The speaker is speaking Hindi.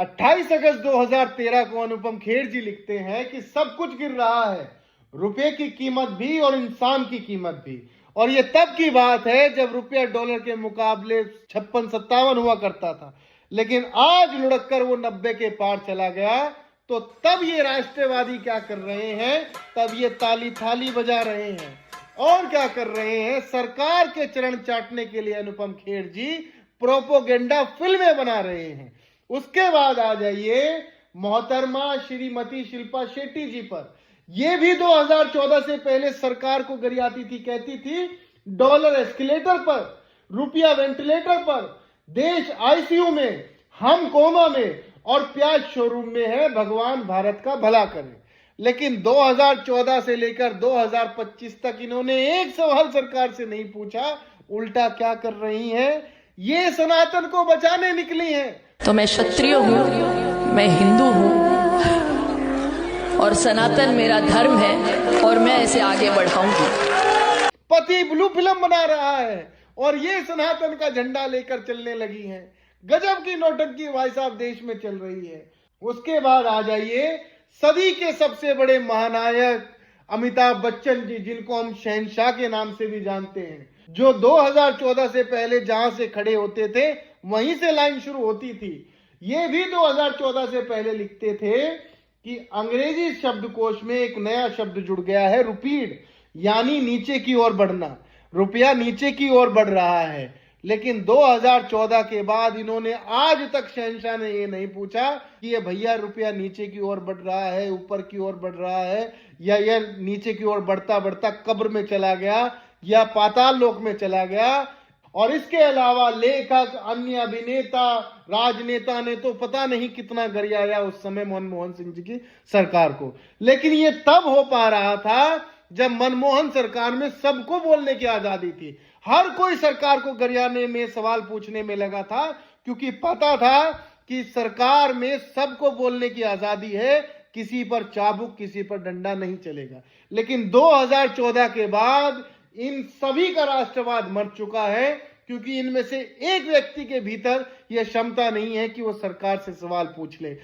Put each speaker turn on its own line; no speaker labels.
28 अगस्त 2013 को अनुपम खेर जी लिखते हैं कि सब कुछ गिर रहा है, रुपए की कीमत भी और इंसान की कीमत भी। और ये तब की बात है जब रुपया डॉलर के मुकाबले 56-57 हुआ करता था, लेकिन आज लुढ़क कर वो 90 के पार चला गया। तो तब ये राष्ट्रवादी क्या कर रहे हैं, तब ये ताली थाली बजा रहे हैं। और क्या कर रहे हैं, सरकार के चरण चाटने के लिए अनुपम खेर जी प्रोपोगेंडा फिल्में बना रहे हैं। उसके बाद आ जाइए मोहतरमा श्रीमती शिल्पा शेट्टी जी पर। यह भी 2014 से पहले सरकार को गरियाती थी, कहती थी डॉलर एस्केलेटर पर, रुपया वेंटिलेटर पर, देश आईसीयू में, हम कोमा में और प्याज शोरूम में है, भगवान भारत का भला करे। लेकिन 2014 से लेकर 2025 तक इन्होंने एक सवाल सरकार से नहीं पूछा, उल्टा क्या कर रही हैं, ये सनातन को बचाने निकली हैं।
तो मैं क्षत्रिय हूँ, मैं हिंदू हूँ और सनातन मेरा धर्म है और मैं इसे आगे बढ़ाऊंगी।
पति ब्लू फिल्म बना रहा है और ये सनातन का झंडा लेकर चलने लगी हैं। गजब की नौटंकी भाई साहब देश में चल रही है। उसके बाद आ जाइए सदी के सबसे बड़े महानायक अमिताभ बच्चन जी, जिनको हम शहंशाह के नाम से भी जानते हैं, जो 2014 से पहले जहां से खड़े होते थे वहीं से लाइन शुरू होती थी। ये भी 2014 से पहले लिखते थे कि अंग्रेजी शब्दकोश में एक नया शब्द जुड़ गया है, रुपीड, यानी नीचे की ओर बढ़ना। रुपया नीचे की ओर बढ़ रहा है। लेकिन 2014 के बाद इन्होंने आज तक शहंशाह ने ये नहीं पूछा कि ये भैया रुपया नीचे की ओर बढ़ रहा है, ऊपर की ओर बढ़ रहा है, या यह नीचे की ओर बढ़ता बढ़ता कब्र में चला गया या पाताल लोक में चला गया। और इसके अलावा लेखक, अन्य अभिनेता, राजनेता ने तो पता नहीं कितना गरियाया उस समय मनमोहन सिंह जी की सरकार को। लेकिन ये तब हो पा रहा था जब मनमोहन सरकार में सबको बोलने की आजादी थी। हर कोई सरकार को गरियाने में, सवाल पूछने में लगा था, क्योंकि पता था कि सरकार में सबको बोलने की आजादी है, किसी पर चाबुक, किसी पर डंडा नहीं चलेगा। लेकिन 2014 के बाद इन सभी का राष्ट्रवाद मर चुका है, क्योंकि इनमें से एक व्यक्ति के भीतर यह क्षमता नहीं है कि वो सरकार से सवाल पूछ ले।